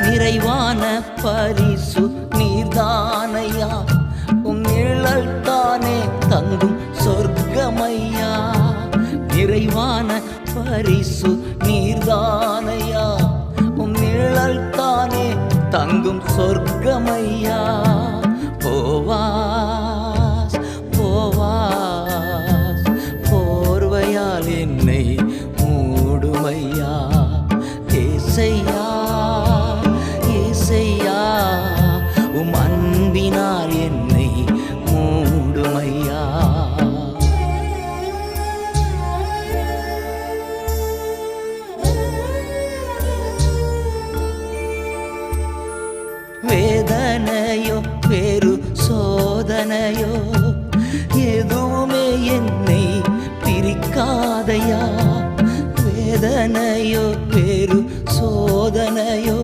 நிறைவான பரிசு நீர்தானையா, உம் நிழல் தானே தங்கும் சொர்க்கமையா. நிறைவான பரிசு நீர்தானையா, உம் நிழல் தானே தங்கும் சொர்க்கமையா. போவாஸ் போவாஸ் போர்வையால் என்னை மூடுமையா. ஏசையா ஏசையா உம் அன்பினால் என்னை மூடுமையா. வேதனையோ வேறு சோதனையோ எதுவுமே என்னை பிரிக்காதையா. வேதனையோ